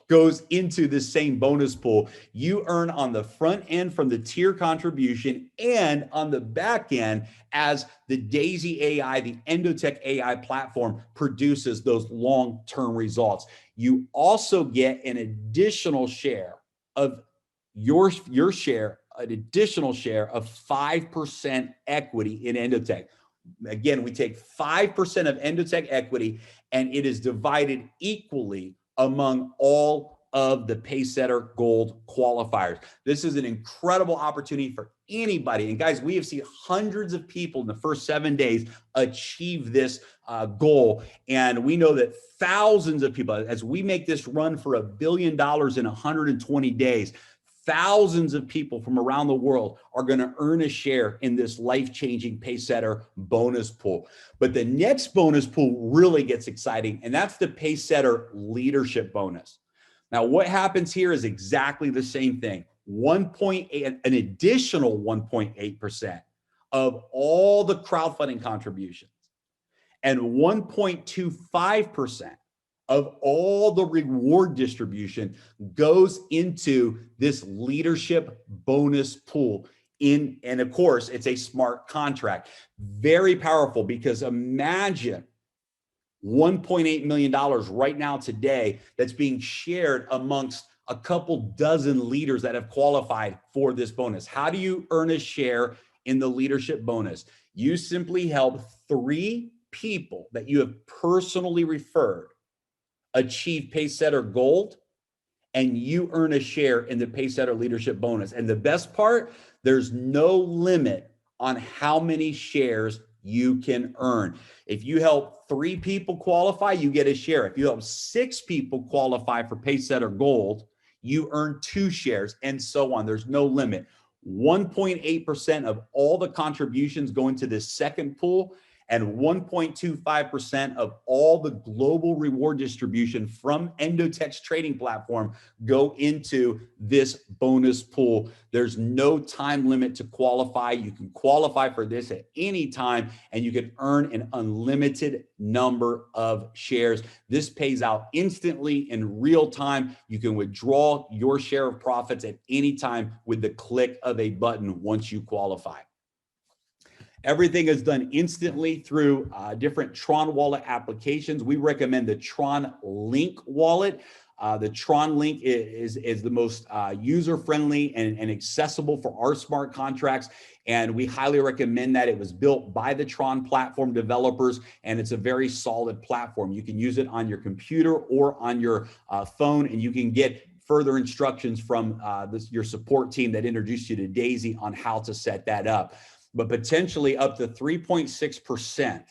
goes into the same bonus pool. You earn on the front end from the tier contribution and on the back end as the Daisy AI, the Endotech AI platform produces those long-term results. You also get an additional share of your share, an additional share of 5% equity in Endotech. Again, we take 5% of Endotech equity and it is divided equally among all of the Pacesetter Gold qualifiers. This is an incredible opportunity for anybody. And guys, we have seen hundreds of people in the first 7 days achieve this goal. And we know that thousands of people, as we make this run for $1 billion in 120 days, thousands of people from around the world are going to earn a share in this life-changing Pacesetter bonus pool. But the next bonus pool really gets exciting, and that's the Pacesetter leadership bonus. Now, what happens here is exactly the same thing. 1.8, an additional 1.8% of all the crowdfunding contributions and 1.25% of all the reward distribution goes into this leadership bonus pool. And of course, it's a smart contract. Very powerful, because imagine $1.8 million right now today that's being shared amongst a couple dozen leaders that have qualified for this bonus. How do you earn a share in the leadership bonus? You simply help 3 people that you have personally referred achieve Pacesetter Gold, and you earn a share in the Pacesetter leadership bonus. And the best part, there's no limit on how many shares you can earn. If you help 3 people qualify, you get a share. If you help 6 people qualify for Pacesetter Gold, you earn 2 shares, and so on. There's no limit. 1.8% of all the contributions go into this second pool, and 1.25% of all the global reward distribution from Endotech's trading platform go into this bonus pool. There's no time limit to qualify. You can qualify for this at any time, and you can earn an unlimited number of shares. This pays out instantly in real time. You can withdraw your share of profits at any time with the click of a button once you qualify. Everything is done instantly through different Tron wallet applications. We recommend the Tron Link wallet. The Tron Link is the most user-friendly and accessible for our smart contracts. And we highly recommend that. It was built by the Tron platform developers, and it's a very solid platform. You can use it on your computer or on your phone, and you can get further instructions from your support team that introduced you to Daisy on how to set that up. But potentially up to 3.6%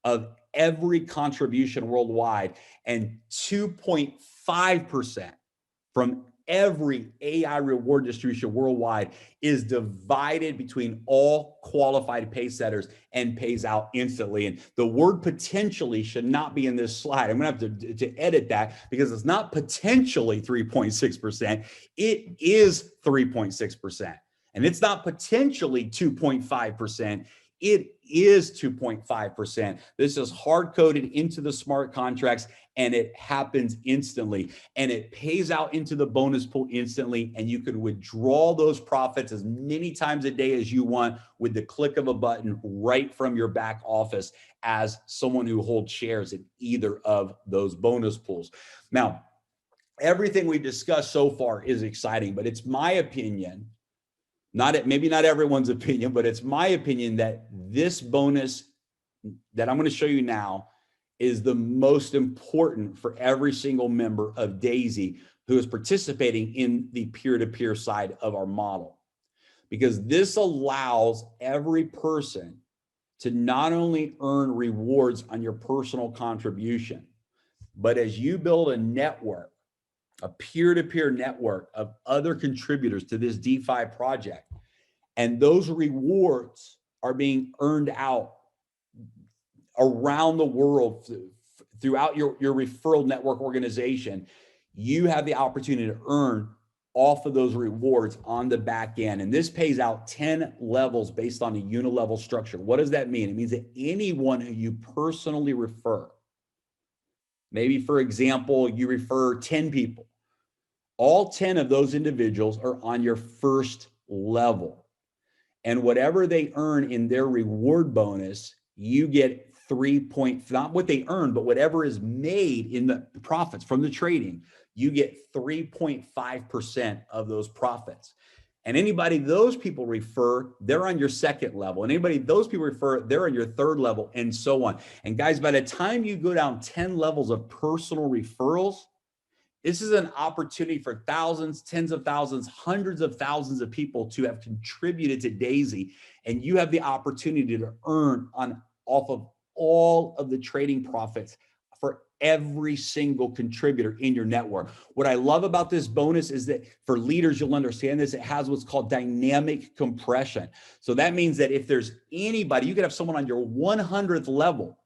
of every contribution worldwide and 2.5% from every AI reward distribution worldwide is divided between all qualified Pacesetters and pays out instantly. And the word potentially should not be in this slide. I'm going to have to edit that, because it's not potentially 3.6%. It is 3.6%. And it's not potentially 2.5%. It is 2.5%. This is hard coded into the smart contracts, and it happens instantly. And it pays out into the bonus pool instantly. And you can withdraw those profits as many times a day as you want with the click of a button right from your back office as someone who holds shares in either of those bonus pools. Now, everything we discussed so far is exciting, but it's my opinion, maybe not everyone's opinion, but it's my opinion that this bonus that I'm going to show you now is the most important for every single member of Daisy who is participating in the peer-to-peer side of our model. Because this allows every person to not only earn rewards on your personal contribution, but as you build a network, a peer-to-peer network of other contributors to this DeFi project, and those rewards are being earned out around the world throughout your referral network organization, you have the opportunity to earn off of those rewards on the back end. And this pays out 10 levels based on a unilevel structure. What does that mean? It means that anyone who you personally refer, maybe for example, you refer 10 people, all 10 of those individuals are on your first level. And whatever they earn in their reward bonus, you get not what they earn, but whatever is made in the profits from the trading, you get 3.5% of those profits. And anybody those people refer, they're on your second level. And anybody those people refer, they're on your third level, and so on. And guys, by the time you go down 10 levels of personal referrals, this is an opportunity for thousands, tens of thousands, hundreds of thousands of people to have contributed to Daisy. And you have the opportunity to earn off of all of the trading profits for every single contributor in your network. What I love about this bonus is that for leaders, you'll understand this, it has what's called dynamic compression. So that means that if there's anybody, you could have someone on your 100th level.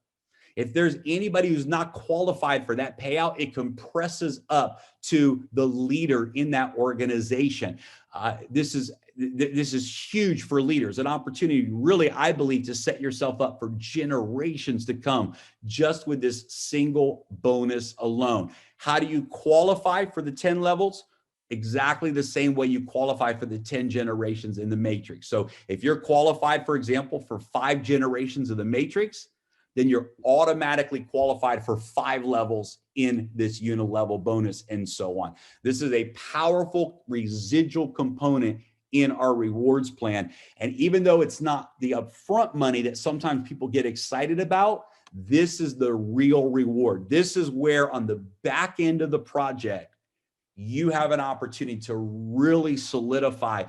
If there's anybody who's not qualified for that payout, it compresses up to the leader in that organization. This is huge for leaders, an opportunity really, I believe, to set yourself up for generations to come just with this single bonus alone. How do you qualify for the 10 levels? Exactly the same way you qualify for the 10 generations in the matrix. So if you're qualified, for example, for 5 generations of the matrix, then you're automatically qualified for 5 levels in this unilevel bonus, and so on. This is a powerful residual component in our rewards plan. And even though it's not the upfront money that sometimes people get excited about, this is the real reward. This is where on the back end of the project, you have an opportunity to really solidify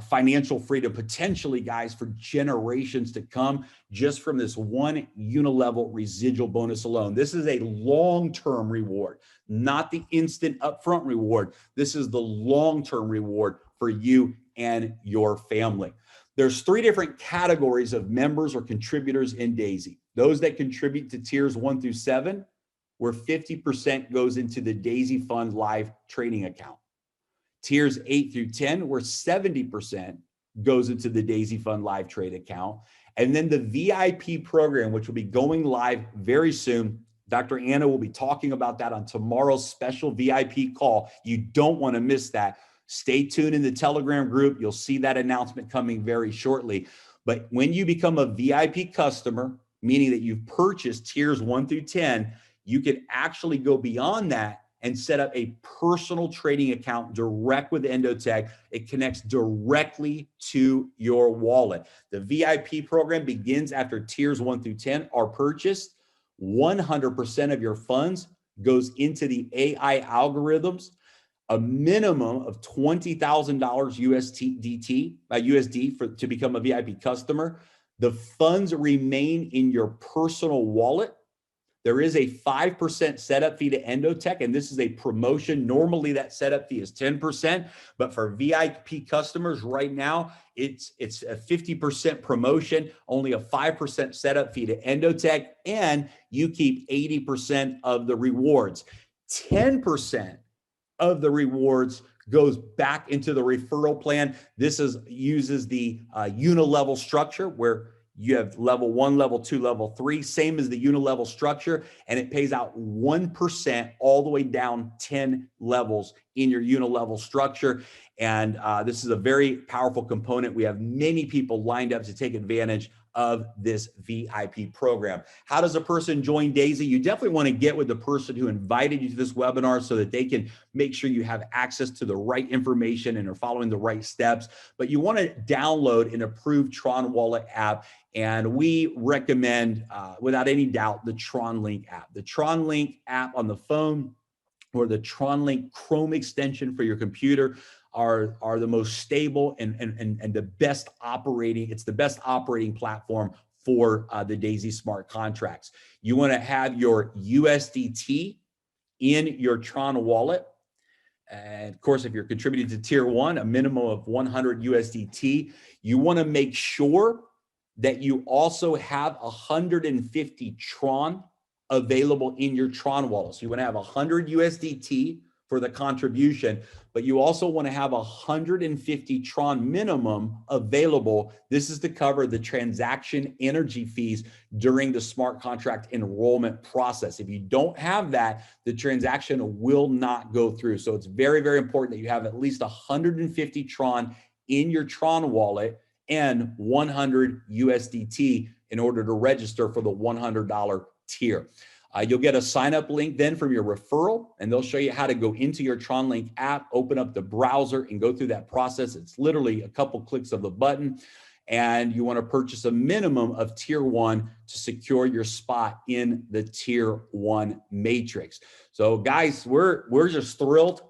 financial freedom, potentially, guys, for generations to come, just from this one unilevel residual bonus alone. This is a long-term reward, not the instant upfront reward. This is the long-term reward for you and your family. There's 3 different categories of members or contributors in Daisy. Those that contribute to tiers 1 through 7, where 50% goes into the DaisyFund live trading account. Tiers 8 through 10, where 70% goes into the DaisyFund live trade account. And then the VIP program, which will be going live very soon. Dr. Anna will be talking about that on tomorrow's special VIP call. You don't want to miss that. Stay tuned in the Telegram group. You'll see that announcement coming very shortly. But when you become a VIP customer, meaning that you've purchased tiers 1 through 10, you can actually go beyond that and set up a personal trading account direct with Endotech. It connects directly to your wallet. The VIP program begins after tiers 1 through 10 are purchased. 100% of your funds goes into the AI algorithms. A minimum of $20,000 USD to become a VIP customer. The funds remain in your personal wallet. There is a 5% setup fee to Endotech, and this is a promotion. Normally, that setup fee is 10%, but for VIP customers right now, it's a 50% promotion, only a 5% setup fee to Endotech, and you keep 80% of the rewards. 10% of the rewards goes back into the referral plan. This uses the unilevel structure where you have level 1, level 2, level 3, same as the unilevel structure, and it pays out 1% all the way down 10 levels in your unilevel structure. And this is a very powerful component. We have many people lined up to take advantage of this VIP program. How does a person join Daisy? You definitely want to get with the person who invited you to this webinar so that they can make sure you have access to the right information and are following the right steps. But you want to download an approved Tron wallet app. And we recommend, without any doubt, the Tron Link app. The Tron Link app on the phone or the Tron Link Chrome extension for your computer are the most stable and the best operating. It's the best operating platform for the Daisy smart contracts. You want to have your USDT in your Tron wallet. And of course, if you're contributing to tier 1, a minimum of 100 USDT, you want to make sure that you also have 150 Tron available in your Tron wallet. So you want to have 100 USDT for the contribution, but you also want to have 150 Tron minimum available. This is to cover the transaction energy fees during the smart contract enrollment process. If you don't have that, the transaction will not go through. So it's very, very important that you have at least 150 Tron in your Tron wallet and 100 USDT in order to register for the $100 tier. You'll get a sign up link then from your referral, and they'll show you how to go into your Tron Link app, open up the browser, and go through that process. It's literally a couple clicks of the button, and you want to purchase a minimum of tier 1 to secure your spot in the tier 1 matrix. So guys, we're just thrilled.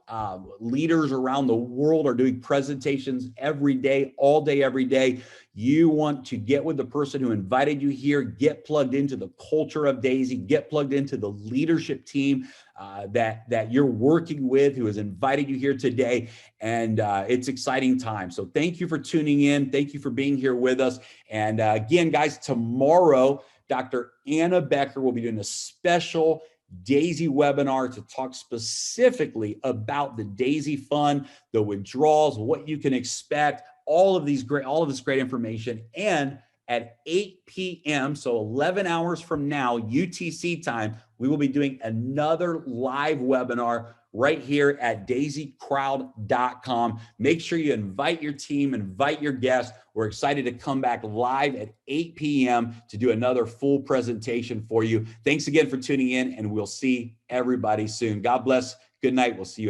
Leaders around the world are doing presentations every day, all day, every day. You want to get with the person who invited you here, get plugged into the culture of Daisy, get plugged into the leadership team that you're working with, who has invited you here today. And it's exciting time. So thank you for tuning in. Thank you for being here with us. And again, guys, tomorrow, Dr. Anna Becker will be doing a special Daisy webinar to talk specifically about the Daisy Fund, the withdrawals, what you can expect, all of this great information. And at 8 p.m., so 11 hours from now, UTC time, we will be doing another live webinar right here at daisycrowd.com. Make sure you invite your team, invite your guests. We're excited to come back live at 8 p.m. to do another full presentation for you. Thanks again for tuning in, and we'll see everybody soon. God bless. Good night. We'll see you.